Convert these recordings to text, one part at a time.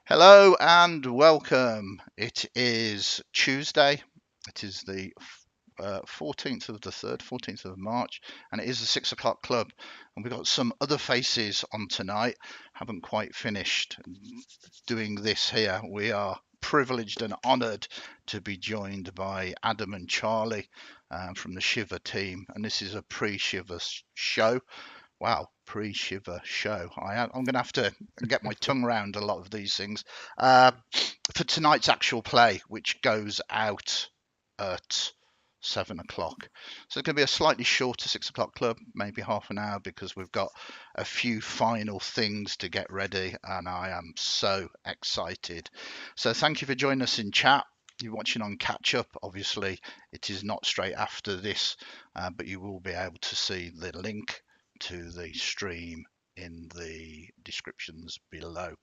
Hello and welcome. It is Tuesday. It is the 14th of the 3rd, 14th of March, and it is the 6 o'clock club. And we've got some other faces on tonight. Haven't quite finished doing this here. We are privileged and honoured to be joined by Adam and Charlie from the Shiver team. And this is a pre-Shiver show. Wow, pre-Shiver show. I'm going to have to get my tongue around a lot of these things. For tonight's actual play, which goes out at 7 o'clock. So it's going to be a slightly shorter 6 o'clock club, maybe half an hour, because we've got a few final things to get ready, and I am so excited. So thank you for joining us in chat. You're watching on catch up. Obviously, it is not straight after this, but you will be able to see the link to the stream in the descriptions below.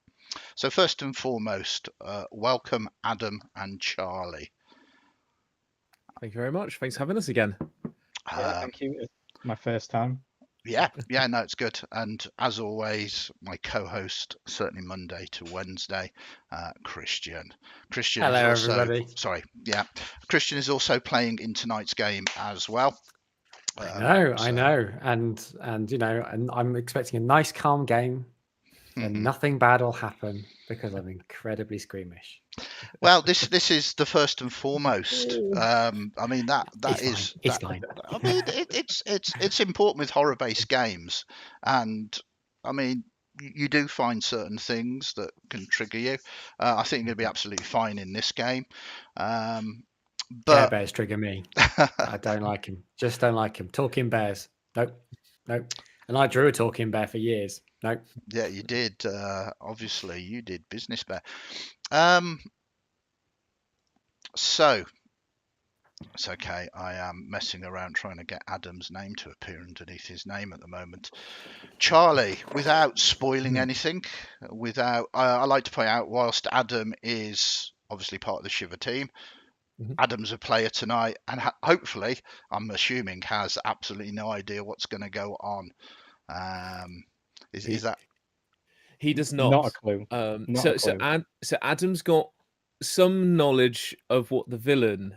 So first and foremost, welcome Adam and Charlie. Thank you very much. Thanks for having us again. Thank you. It's my first time. Yeah, no, it's good. And as always, my co-host, certainly Monday to Wednesday, Kristian. Kristian Hello, is also, everybody. Kristian is also playing in tonight's game as well. I know, and I'm expecting a nice, calm game, and nothing bad will happen because I'm incredibly squeamish. Well, this is the first and foremost. I mean that it's fine. I mean it's important with horror-based games, and I mean you do find certain things that can trigger you. I think you're going to be absolutely fine in this game. But bears trigger me. I don't like him. Just don't like him. Talking bears. Nope. And I drew a talking bear for years. Nope. Yeah, you did. Obviously, you did Business Bear. So it's okay. I am messing around trying to get Adam's name to appear underneath his name at the moment. Charlie, without spoiling anything, I like to point out, whilst Adam is obviously part of the Shiver team, Adam's a player tonight, and hopefully, I'm assuming, has absolutely no idea what's going to go on. Is that? He does not. Not a clue. So Adam's got some knowledge of what the villain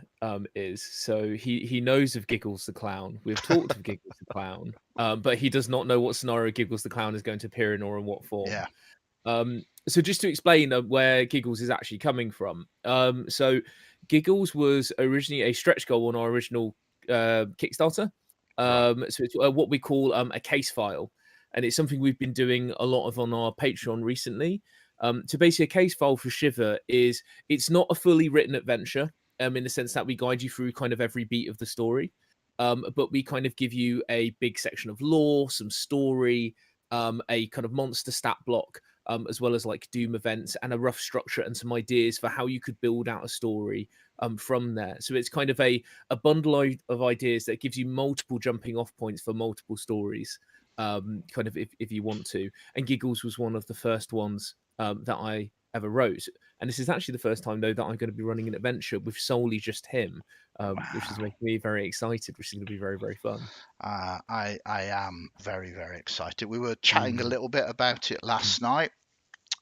is. So he knows of Giggles the Clown. We've talked of Giggles the Clown, but he does not know what scenario Giggles the Clown is going to appear in or in what form. Yeah. So just to explain where Giggles is actually coming from. So Giggles was originally a stretch goal on our original Kickstarter. So it's what we call a case file. And it's something we've been doing a lot of on our Patreon recently. So basically a case file for Shiver is, it's not a fully written adventure in the sense that we guide you through kind of every beat of the story. But we kind of give you a big section of lore, some story, a kind of monster stat block, as well as like Doom events and a rough structure and some ideas for how you could build out a story from there. So it's kind of a bundle of ideas that gives you multiple jumping off points for multiple stories, kind of if you want to. And Giggles was one of the first ones that I ever wrote. And this is actually the first time, though, that I'm going to be running an adventure with solely just him, which is making me very excited, which is going to be very, very fun. I am very, very excited. We were chatting a little bit about it last night,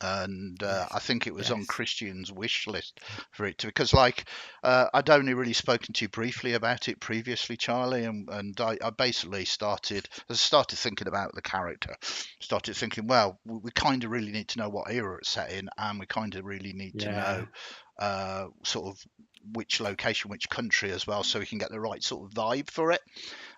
and I think it was on Kristian's wish list for it to, because like I'd only really spoken to you briefly about it previously, Charlie, and I basically started thinking about the character, started thinking, well, we kind of really need to know what era it's set in, and we kind of really need to know sort of which location, which country as well, so we can get the right sort of vibe for it.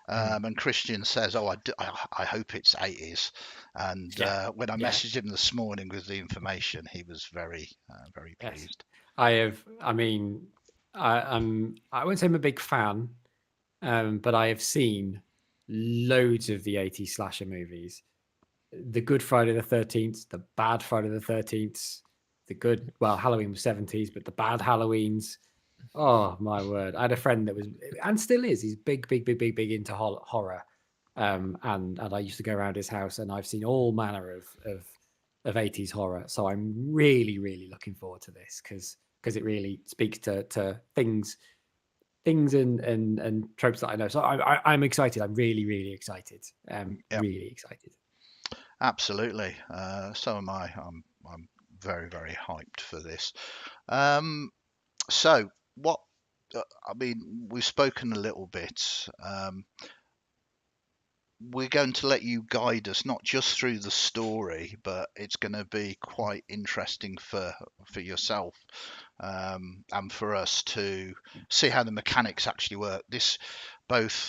And Kristian says, I hope it's 80s. And when I messaged him this morning with the information, he was very, very pleased. I wouldn't say I'm a big fan, but I have seen loads of the 80s slasher movies. The good Friday the 13th, the bad Friday the 13th, Halloween was 70s, but the bad Halloweens. Oh my word! I had a friend that was, and still is. He's big into horror, and I used to go around his house, and I've seen all manner of 80s horror. So I'm really looking forward to this because it really speaks to things and tropes that I know. So I'm excited. I'm really excited. Really excited. Absolutely. So am I. I'm very, very hyped for this. So what? I mean, we've spoken a little bit. We're going to let you guide us not just through the story, but it's going to be quite interesting for yourself and for us to see how the mechanics actually work. This both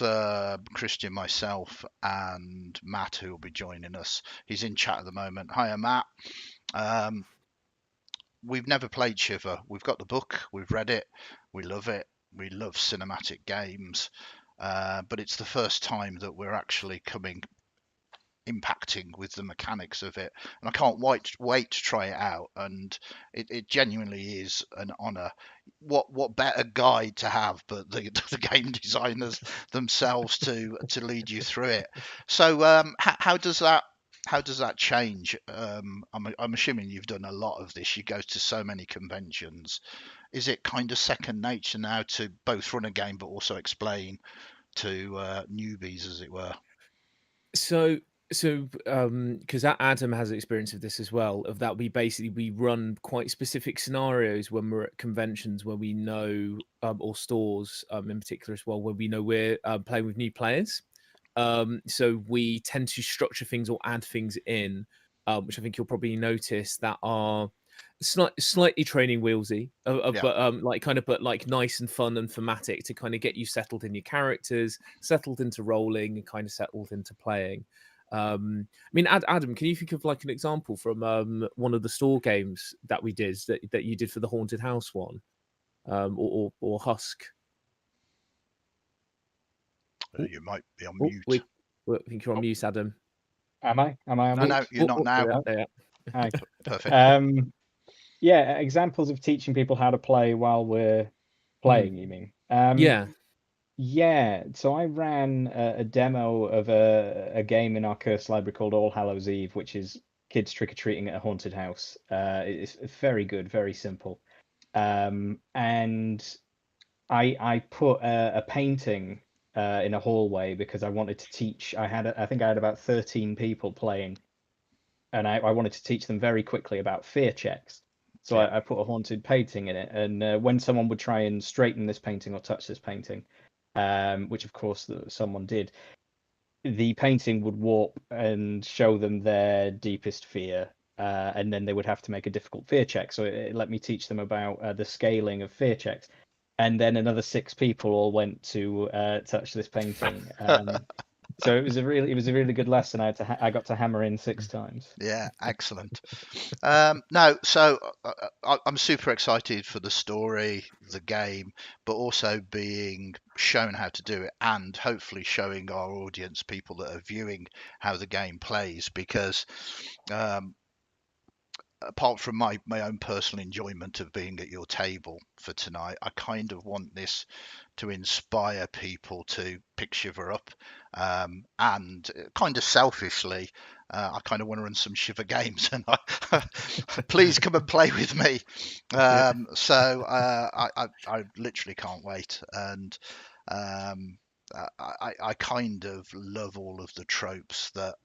Kristian, myself, and Matt, who will be joining us. He's in chat at the moment. Hiya, Matt. We've never played Shiver. We've got the book. We've read it. We love it. We love cinematic games. But it's the first time that we're actually impacting with the mechanics of it, and I can't wait to try it out. And it genuinely is an honor. What better guide to have but the game designers themselves to lead you through it. So how does that change? I'm assuming you've done a lot of this. You go to so many conventions. Is it kind of second nature now to both run a game but also explain to newbies, as it were? So because Adam has experience of this as well, of that we run quite specific scenarios when we're at conventions where we know or stores in particular as well, where we know we're playing with new players. So we tend to structure things or add things in, which I think you'll probably notice that are slightly training wheelsy, Yeah. but like nice and fun and thematic to kind of get you settled in your characters, settled into rolling, and kind of settled into playing. I mean, Adam, can you think of like an example from one of the store games that we did that you did for the Haunted House one, or Husk? You might be on mute. I think you're on mute, Adam. Am I on mute? No, you're not now. Yeah. Hi. Perfect. Yeah, examples of teaching people how to play while we're playing, you mean? Yeah. Yeah, so I ran a demo of a game in our Curse library called All Hallows Eve, which is kids trick-or-treating at a haunted house. It's very good, very simple. And I put a painting in a hallway because I wanted to teach. I think I had about 13 people playing, and I wanted to teach them very quickly about fear checks. So Yeah. I put a haunted painting in it, and when someone would try and straighten this painting or touch this painting, which of course someone did, the painting would warp and show them their deepest fear, and then they would have to make a difficult fear check. So it let me teach them about the scaling of fear checks. And then another 6 people all went to touch this painting. So it was a really good lesson. I got to hammer in 6 times. Yeah, excellent. No, so I'm super excited for the story, the game, but also being shown how to do it, and hopefully showing our audience, people that are viewing, how the game plays. Because apart from my own personal enjoyment of being at your table for tonight, I kind of want this to inspire people to pick Shiver up, and kind of selfishly, I kind of want to run some Shiver games, and please come and play with me. So I literally can't wait, and I kind of love all of the tropes that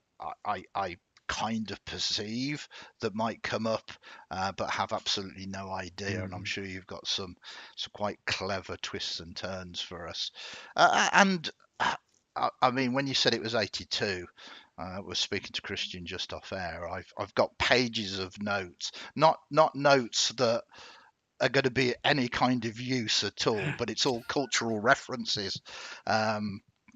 I kind of perceive that might come up, but have absolutely no idea. And I'm sure you've got some quite clever twists and turns for us. And I mean, when you said it was 82, I was speaking to Kristian just off air. I've got pages of notes, not notes that are going to be any kind of use at all, but it's all cultural references.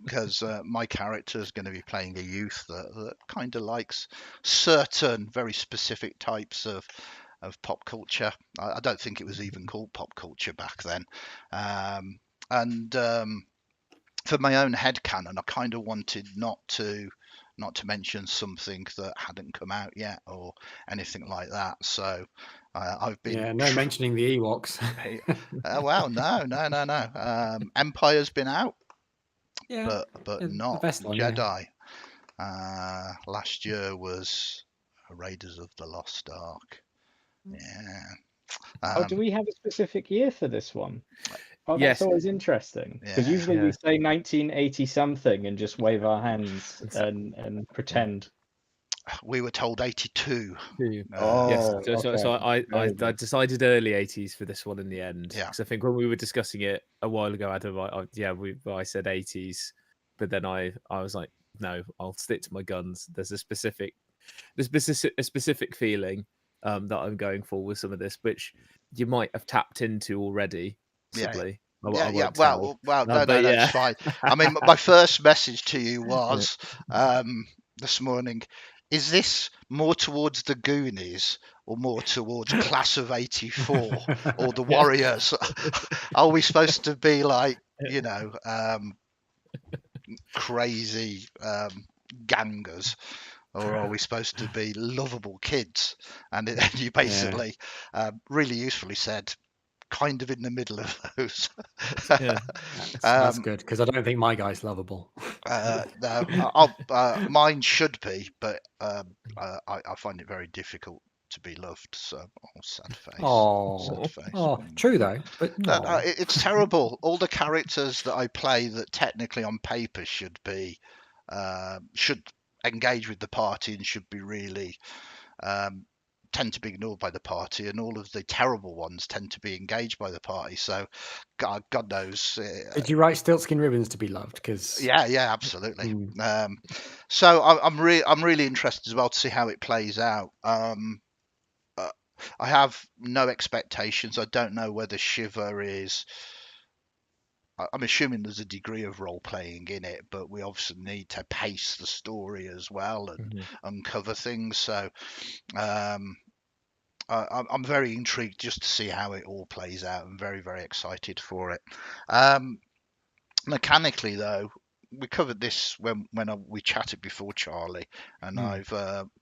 Because my character is going to be playing a youth that kind of likes certain very specific types of pop culture. I don't think it was even called pop culture back then. And for my own headcanon, I kind of wanted not to mention something that hadn't come out yet or anything like that. So I've been no mentioning the Ewoks. Well, no. Empire's been out. Yeah, but the not best one, Jedi. Last year was Raiders of the Lost Ark. Yeah. Do we have a specific year for this one? Oh, Yes. that's always interesting, because usually we say 1980 something and just wave our hands and pretend. We were told 82. Yes. Oh, So okay. I Very nice. decided early 80s for this one in the end. Yeah. Because I think when we were discussing it a while ago, Adam, I said 80s, but then I was like, no, I'll stick to my guns. There's a specific feeling that I'm going for with some of this, which you might have tapped into already, possibly. I won't tell. Well, no, But that's yeah. fine. I mean, my first message to you was this morning: is this more towards the Goonies or more towards Class of '84 or the Warriors? Are we supposed to be like, crazy gangers? Or are we supposed to be lovable kids? And you basically really usefully said, kind of in the middle of those. Yeah. That's good, because I don't think my guy's lovable. No, mine should be, but I find it very difficult to be loved. So, sad face. Sad face. True though, but it's terrible. All the characters that I play that technically on paper should engage with the party and should be really tend to be ignored by the party, and all of the terrible ones tend to be engaged by the party. So God knows. Did you write Stiltskin Ribbons to be loved? Because yeah, absolutely. So I'm really interested as well to see how it plays out. I have no expectations. I don't know whether Shiver is. I'm assuming there's a degree of role playing in it, but we obviously need to pace the story as well and uncover things. So I'm very intrigued just to see how it all plays out. I'm very, very excited for it. Mechanically, though, we covered this when we chatted before, Charlie, and I've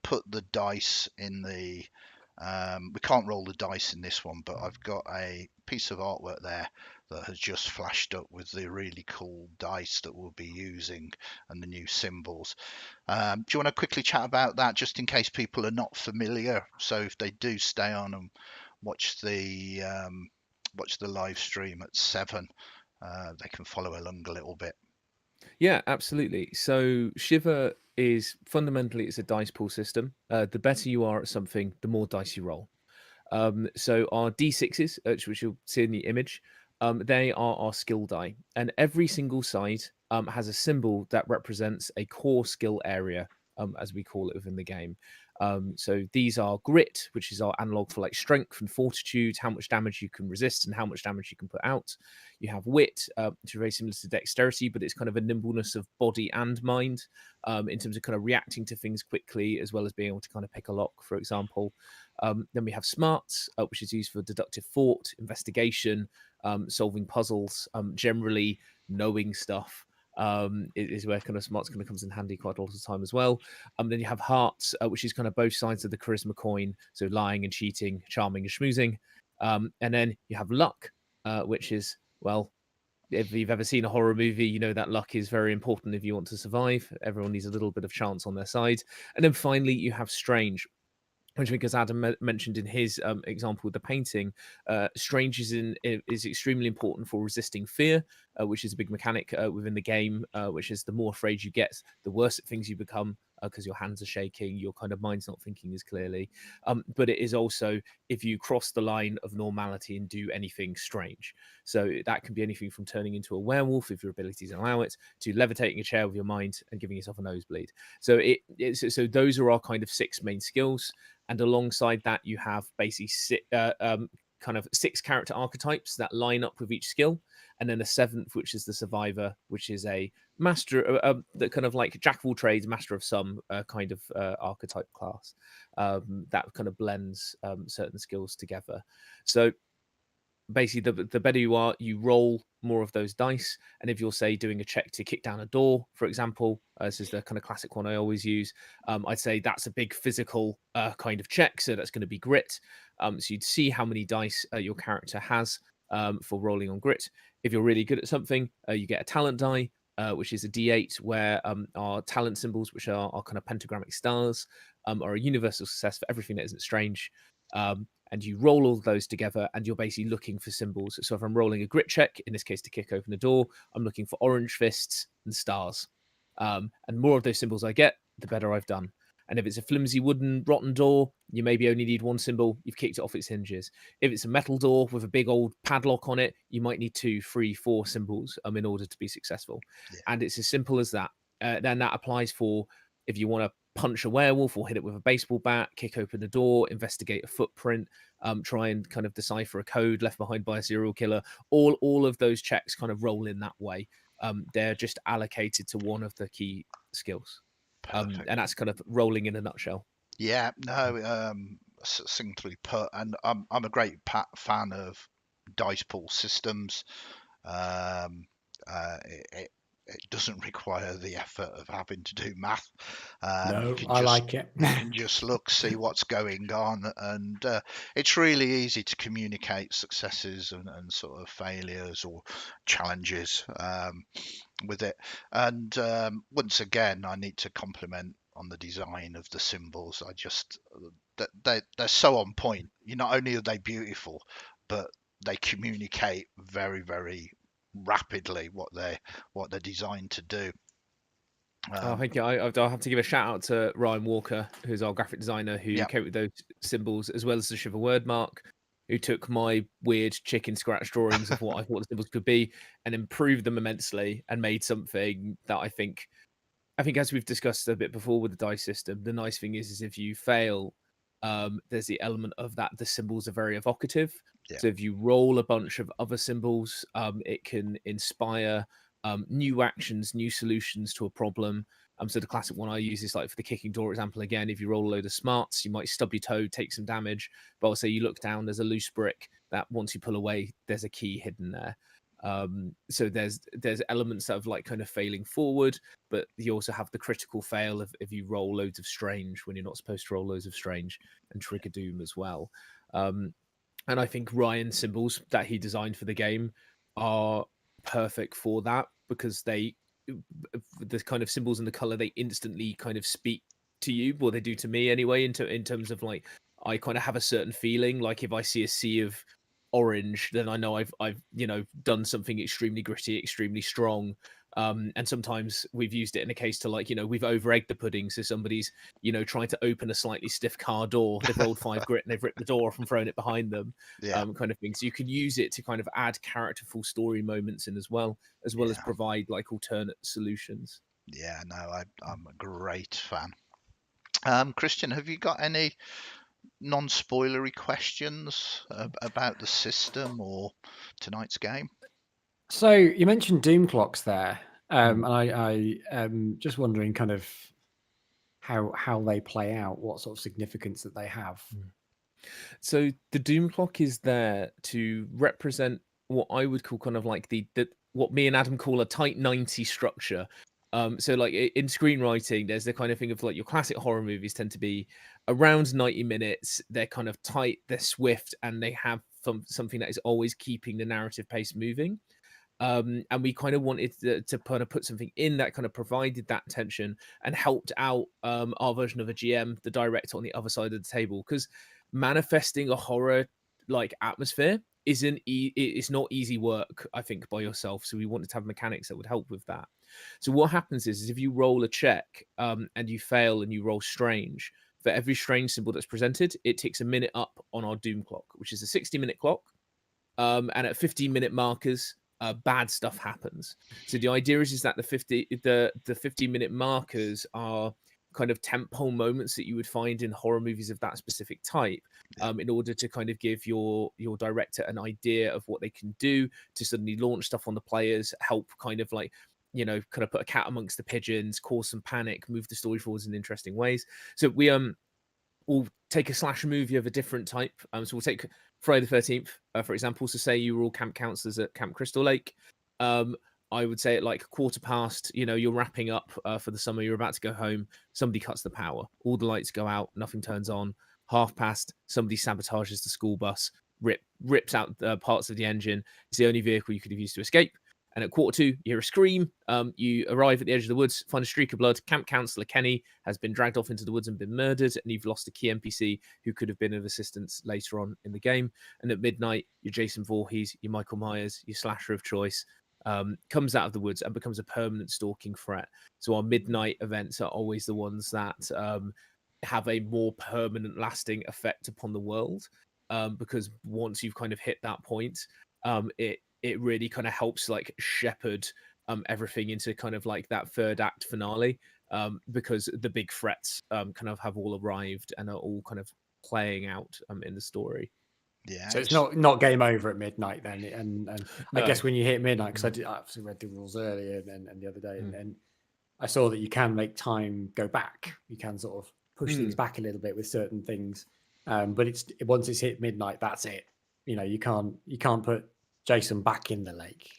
put the dice in the. We can't roll the dice in this one, but I've got a piece of artwork there that has just flashed up with the really cool dice that we'll be using and the new symbols. Do you want to quickly chat about that, just in case people are not familiar? So if they do stay on and watch the live stream at 7, they can follow along a little bit. Yeah, absolutely. So Shiver is fundamentally, it's a dice pool system. The better you are at something, the more dice you roll. So our D6s, which you'll see in the image, they are our skill die, and every single side has a symbol that represents a core skill area, as we call it within the game. So these are grit, which is our analog for like strength and fortitude, how much damage you can resist and how much damage you can put out. You have wit, which is very similar to dexterity, but it's kind of a nimbleness of body and mind, in terms of kind of reacting to things quickly, as well as being able to kind of pick a lock, for example. Then we have smarts, which is used for deductive thought, investigation, solving puzzles, generally knowing stuff. Is where kind of smarts kind of comes in handy quite a lot of the time as well. Then you have hearts, which is kind of both sides of the charisma coin, so lying and cheating, charming and schmoozing. And then you have luck, which is, well, if you've ever seen a horror movie, you know that luck is very important if you want to survive. Everyone needs a little bit of chance on their side. And then finally, you have strange, which, because Adam mentioned in his example with the painting, strange is extremely important for resisting fear, which is a big mechanic within the game, which is the more afraid you get, the worse at things you become, because your hands are shaking, your kind of mind's not thinking as clearly. But it is also if you cross the line of normality and do anything strange. So that can be anything from turning into a werewolf, if your abilities allow it, to levitating a chair with your mind and giving yourself a nosebleed. So so those are our kind of 6 main skills. And alongside that, you have basically kind of 6 character archetypes that line up with each skill, and then a 7th, which is the survivor, which is a master, the kind of like jack of all trades, master of some kind of archetype class that kind of blends certain skills together. So basically, the better you are, you roll more of those dice. And if you're, say, doing a check to kick down a door, for example, this is the kind of classic one I always use, I'd say that's a big physical kind of check. So that's going to be grit. So you'd see how many dice your character has for rolling on grit. If you're really good at something, you get a talent die, which is a D8, where our talent symbols, which are our kind of pentagrammic stars, are a universal success for everything that isn't strange. And you roll all of those together, and you're basically looking for symbols. So if I'm rolling a grit check, in this case to kick open a door, I'm looking for orange fists and stars. And more of those symbols I get, the better I've done. And if it's a flimsy wooden rotten door, you maybe only need one symbol. You've kicked it off its hinges. If it's a metal door with a big old padlock on it, you might need 2, 3, 4 symbols in order to be successful. Yeah. And it's as simple as that. Then that applies for if you want to punch a werewolf or hit it with a baseball bat, kick open a door, investigate a footprint, try and kind of decipher a code left behind by a serial killer. All of those checks kind of roll in that way. They're just allocated to one of the key skills. And that's kind of rolling in a nutshell. Yeah, no, succinctly put. And I'm a great fan of dice pool systems. It doesn't require the effort of having to do math. No, I like it. You can just look, see what's going on, and it's really easy to communicate successes and sort of failures or challenges with it. And once again, I need to compliment on the design of the symbols. I just they're so on point. Not only are they beautiful, but they communicate very, very rapidly what they're designed to do. Thank you. I'll have to give a shout out to Ryan Walker, who's our graphic designer, who came up with those symbols, as well as the Shiver word mark, who took my weird chicken scratch drawings of what I thought the symbols could be and improved them immensely and made something that I think, as we've discussed a bit before with the dice system, the nice thing is if you fail, there's the element of that the symbols are very evocative. Yeah. So if you roll a bunch of other symbols, it can inspire new actions, new solutions to a problem. So the classic one I use is like for the kicking door example again, if you roll a load of smarts, you might stub your toe, take some damage. But also you look down, there's a loose brick that once you pull away, there's a key hidden there. So there's elements of like kind of failing forward, but you also have the critical fail of if you roll loads of strange when you're not supposed to roll loads of strange and trigger doom as well. And I think Ryan's symbols that he designed for the game are perfect for that, because the kind of symbols and the color, they instantly kind of speak to you, well, they do to me anyway, in terms of like, I kind of have a certain feeling, like if I see a sea of orange, then I know I've done something extremely gritty, extremely strong. And sometimes we've used it in a case to like, we've over egged the pudding. So somebody's, trying to open a slightly stiff car door. They've rolled 5 grit and they've ripped the door off and thrown it behind them. Kind of thing. So you can use it to kind of add characterful story moments in as well as provide like alternate solutions. Yeah, no, I'm a great fan. Kristian, have you got any non-spoilery questions about the system or tonight's game? So you mentioned doom clocks there, and I just wondering kind of how they play out, what sort of significance that they have. So the doom clock is there to represent what I would call kind of like the what me and Adam call a tight 90 structure. So like in screenwriting, there's the kind of thing of like your classic horror movies tend to be around 90 minutes. They're kind of tight, they're swift, and they have something that is always keeping the narrative pace moving. And we kind of wanted to kind of put something in that kind of provided that tension and helped out our version of a GM, the director on the other side of the table, because manifesting a horror like atmosphere it's not easy work, I think, by yourself. So we wanted to have mechanics that would help with that. So what happens is if you roll a check and you fail and you roll strange, for every strange symbol that's presented, it ticks a minute up on our doom clock, which is a 60-minute clock. And at 15-minute markers, bad stuff happens. So the idea is that the 15-minute markers are kind of tentpole moments that you would find in horror movies of that specific type, in order to kind of give your director an idea of what they can do to suddenly launch stuff on the players, help kind of like, kind of put a cat amongst the pigeons, cause some panic, move the story forwards in interesting ways. So we'll take a slasher movie of a different type. So we'll take Friday the 13th, for example. So say you were all camp counselors at Camp Crystal Lake. I would say at like 1:15, you're wrapping up for the summer, you're about to go home, somebody cuts the power, all the lights go out, nothing turns on. 1:30, somebody sabotages the school bus, rips out parts of the engine. It's the only vehicle you could have used to escape. And at 1:45, you hear a scream. You arrive at the edge of the woods, find a streak of blood. Camp counselor Kenny has been dragged off into the woods and been murdered, and you've lost a key NPC who could have been of assistance later on in the game. And at midnight, you're Jason Voorhees, you're Michael Myers, your slasher of choice, comes out of the woods and becomes a permanent stalking threat. So our midnight events are always the ones that have a more permanent, lasting effect upon the world. Because once you've kind of hit that point, it really kind of helps like shepherd everything into kind of like that third act finale. Because the big threats kind of have all arrived and are all kind of playing out in the story. Yeah. So it's not game over at midnight then, and I No. guess when you hit midnight, because I obviously read the rules earlier and the other day, and I saw that you can make time go back. You can sort of push things back a little bit with certain things, but once it's hit midnight, that's it. You can't put Jason back in the lake.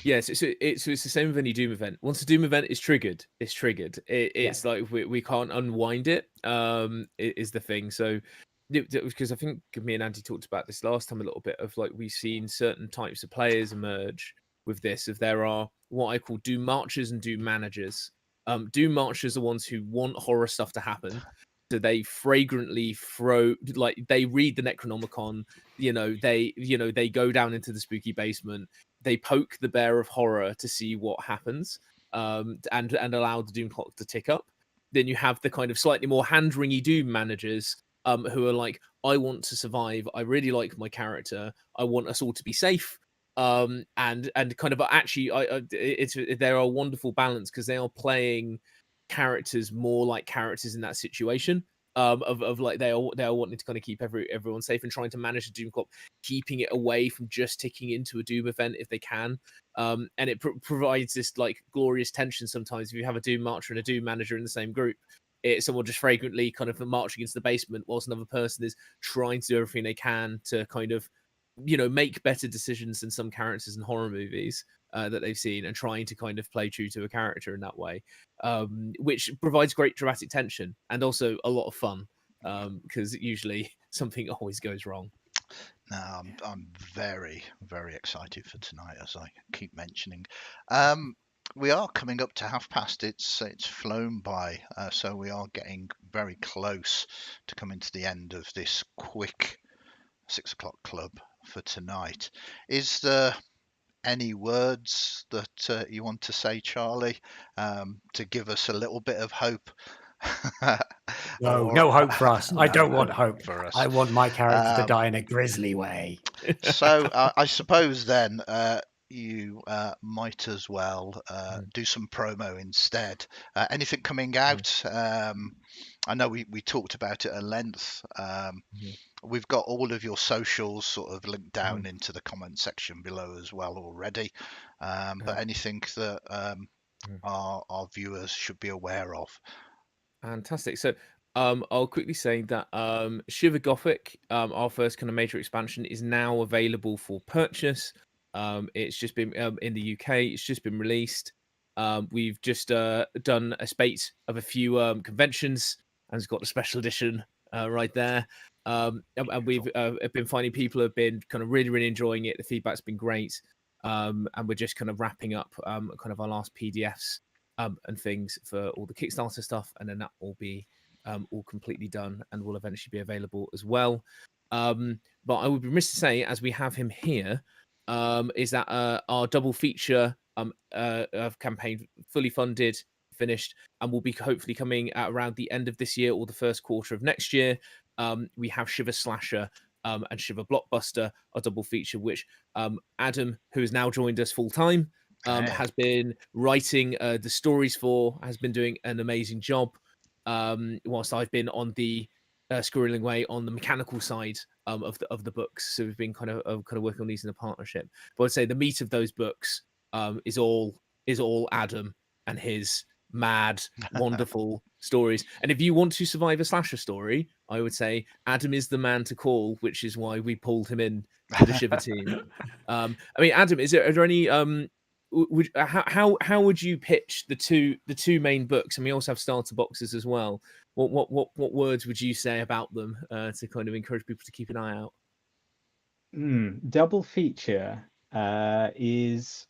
Yes, it's the same with any Doom event. Once the Doom event is triggered, it's triggered. It's like we can't unwind it. Is the thing. So because I think me and Andy talked about this last time a little bit of like we've seen certain types of players emerge with this. If there are what I call Doom marchers and Doom managers. Doom marchers are ones who want horror stuff to happen. So they fragrantly they read the Necronomicon, they go down into the spooky basement, they poke the bear of horror to see what happens, and allow the Doom clock to tick up. Then you have the kind of slightly more hand-wringy Doom managers, who are like, I want to survive, I really like my character, I want us all to be safe. And kind of actually they're a wonderful balance because they are playing characters more like characters in that situation, of like they are wanting to kind of keep everyone safe and trying to manage the Doom clock, keeping it away from just ticking into a Doom event if they can. And it provides this like glorious tension sometimes if you have a Doom marcher and a Doom manager in the same group. Someone just fragrantly kind of marching into the basement whilst another person is trying to do everything they can to kind of make better decisions than some characters in horror movies that they've seen, and trying to kind of play true to a character in that way, which provides great dramatic tension and also a lot of fun, because usually something always goes wrong. Now, I'm very, very excited for tonight, as I keep mentioning. We are coming up to past. It's flown by, so we are getting very close to coming to the end of this quick 6 o'clock club for tonight. Is there any words that you want to say, Charlie, to give us a little bit of hope? No hope for us. I don't want hope for us. I want my character to die in a grisly way. So I suppose then you might as well do some promo instead. Anything coming out? I know we talked about it at length. We've got all of your socials sort of linked down into the comment section below as well already. But anything that our viewers should be aware of? Fantastic. So I'll quickly say that Shiver Gothic, our first kind of major expansion, is now available for purchase. It's just been in the UK. It's just been released. We've just done a spate of a few conventions, and it's got the special edition right there. And we've been finding people have been kind of really, really enjoying it. The feedback's been great. And we're just kind of wrapping up kind of our last PDFs and things for all the Kickstarter stuff, and then that will be all completely done and will eventually be available as well. But I would be remiss to say, as we have him here, is that our double feature campaign fully funded, finished, and will be hopefully coming at around the end of this year or the first quarter of next year. We have Shiver Slasher and Shiver Blockbuster, a double feature, which Adam, who has now joined us full time, has been writing the stories for, has been doing an amazing job, whilst I've been on the squirreling away on the mechanical side of the books. So we've been kind of working on these in a partnership. But I'd say the meat of those books is all Adam and his mad, wonderful stories. And if you want to survive a slasher story, I would say Adam is the man to call, which is why we pulled him in to the Shiver team. I mean, Adam, are there any how would you pitch the two main books? And we also have starter boxes as well. What words would you say about them to kind of encourage people to keep an eye out? Double feature is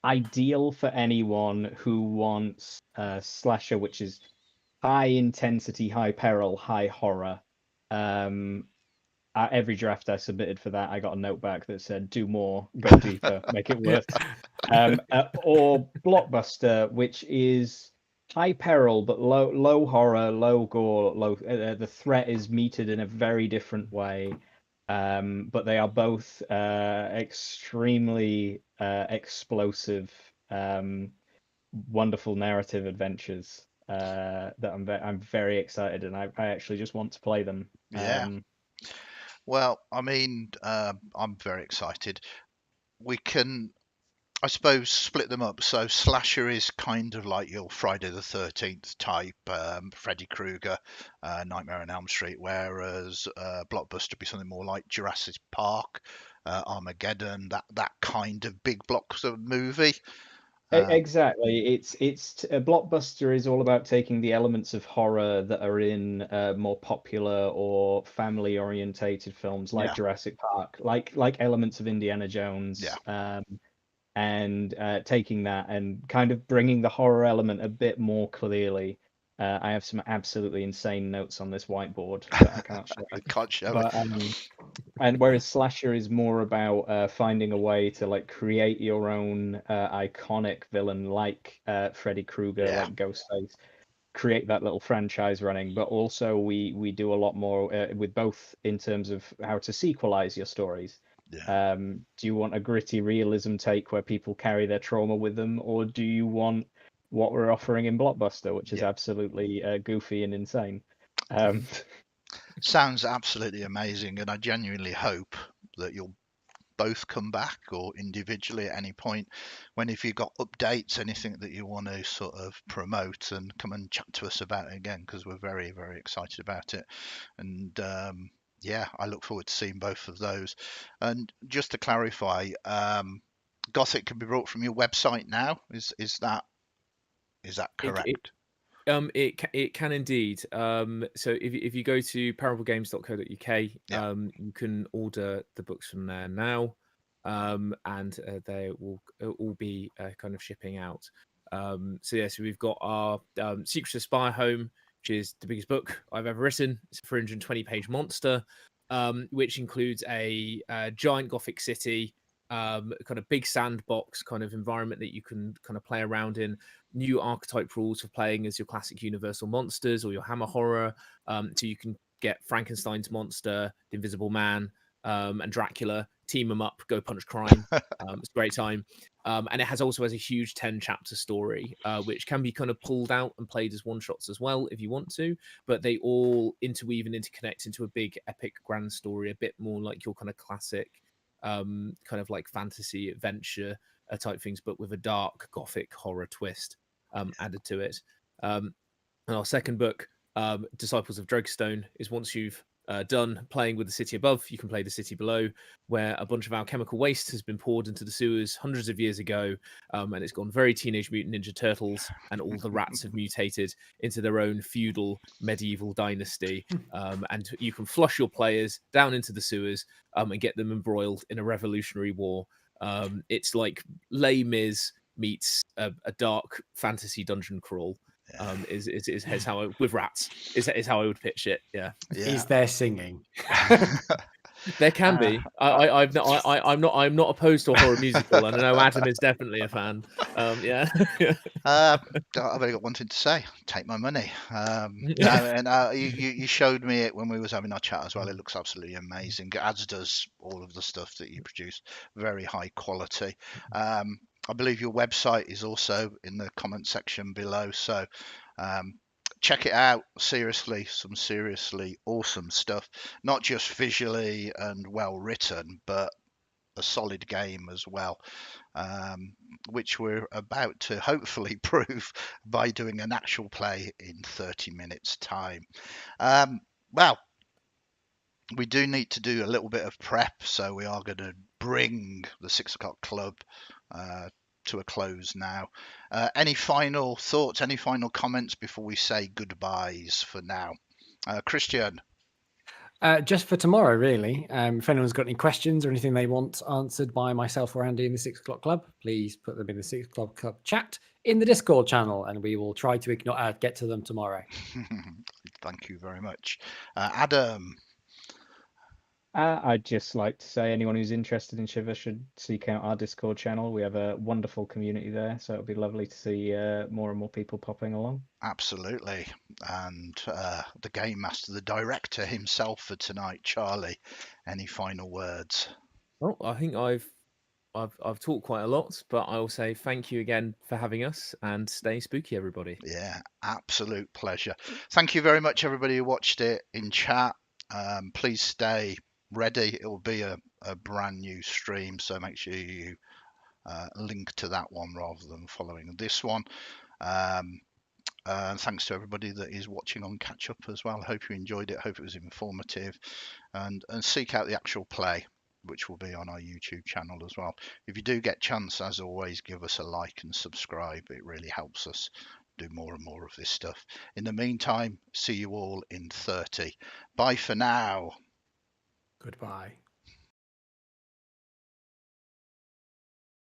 ideal for anyone who wants a slasher, which is high intensity, high peril, high horror. At every draft I submitted for that, I got a note back that said, "Do more, go deeper, make it worse." Or Blockbuster, which is high peril, but low horror, low gore, low. The threat is meted in a very different way, but they are both extremely explosive, wonderful narrative adventures that I'm very excited, and I actually just want to play them. Yeah. Well, I mean, I'm very excited. We can, I suppose, split them up. So slasher is kind of like your Friday the 13th type, Freddy Krueger, Nightmare on Elm Street, whereas blockbuster would be something more like Jurassic Park, Armageddon, that kind of big blockbuster movie. Exactly. It's a blockbuster is all about taking the elements of horror that are in more popular or family orientated films like Yeah. Jurassic Park, like elements of Indiana Jones, and taking that and kind of bringing the horror element a bit more clearly. I have some absolutely insane notes on this whiteboard that I can't show I you. can't show But it. and whereas slasher is more about finding a way to like create your own iconic villain like Freddy Krueger, Yeah. like Ghostface, create that little franchise running. But also we do a lot more with both in terms of how to sequelize your stories. Yeah. Do you want a gritty realism take where people carry their trauma with them, or do you want what we're offering in Blockbuster, which is Yeah. absolutely goofy and insane? Um, Sounds absolutely amazing, and I genuinely hope that you'll both come back or individually at any point when, if you've got updates, anything that you want to sort of promote, and come and chat to us about it again, because we're very, very excited about it. And yeah, I look forward to seeing both of those. And just to clarify, Gothic can be brought from your website now. Is that correct? It can indeed. So if you go to parablegames.co.uk, Yeah. you can order the books from there now, and they will all be kind of shipping out. So yeah, so we've got our Secrets of Spire Home, which is the biggest book I've ever written. It's a 320-page monster, which includes a giant Gothic city, kind of big sandbox kind of environment that you can kind of play around in, new archetype rules for playing as your classic Universal monsters or your Hammer horror. So you can get Frankenstein's monster, the Invisible Man, and Dracula, team them up, go punch crime. It's a great time. And it also has a huge 10-chapter story, which can be kind of pulled out and played as one-shots as well if you want to, but they all interweave and interconnect into a big epic grand story, a bit more like your kind of classic kind of like fantasy adventure type things, but with a dark Gothic horror twist added to it. And our second book, Disciples of Dragstone, is once you've done playing with the city above, you can play the city below, where a bunch of alchemical waste has been poured into the sewers hundreds of years ago, and it's gone very Teenage Mutant Ninja Turtles, and all the rats have mutated into their own feudal medieval dynasty, and you can flush your players down into the sewers and get them embroiled in a revolutionary war. It's like Les Mis meets a dark fantasy dungeon crawl. Is how with rats is how I would pitch it. Yeah. Is there singing? There can be. I'm not opposed to a horror musical, and I know Adam is definitely a fan. Yeah. I've only got one thing to say: take my money. No, and you showed me it when we was having our chat as well. It looks absolutely amazing, as does all of the stuff that you produce. Very high quality. I believe your website is also in the comment section below, so check it out. Seriously, some seriously awesome stuff. Not just visually and well written, but a solid game as well, which we're about to hopefully prove by doing an actual play in 30 minutes time. Well, we do need to do a little bit of prep, so we are going to bring the 6 o'clock club to a close now. Any final thoughts, any final comments before we say goodbyes for now? Kristian? Just for tomorrow, really. If anyone's got any questions or anything they want answered by myself or Andy in the 6 o'clock club, please put them in the 6 o'clock club chat in the Discord channel, and we will try to get to them tomorrow. Thank you very much. Adam? I'd just like to say anyone who's interested in Shiver should seek out our Discord channel. We have a wonderful community there, so it'll be lovely to see more and more people popping along. Absolutely. And the game master, the director himself for tonight, Charlie, any final words? Well, I think I've talked quite a lot, but I will say thank you again for having us, and stay spooky, everybody. Yeah, absolute pleasure. Thank you very much, everybody who watched it in chat. Please stay ready. It will be a brand new stream, so make sure you link to that one rather than following this one. And thanks to everybody that is watching on catch up as well. Hope you enjoyed it. Hope it was informative, and seek out the actual play, which will be on our YouTube channel as well. If you do get chance, as always, give us a like and subscribe. It really helps us do more and more of this stuff. In the meantime, see you all in 30. Bye for now. Goodbye.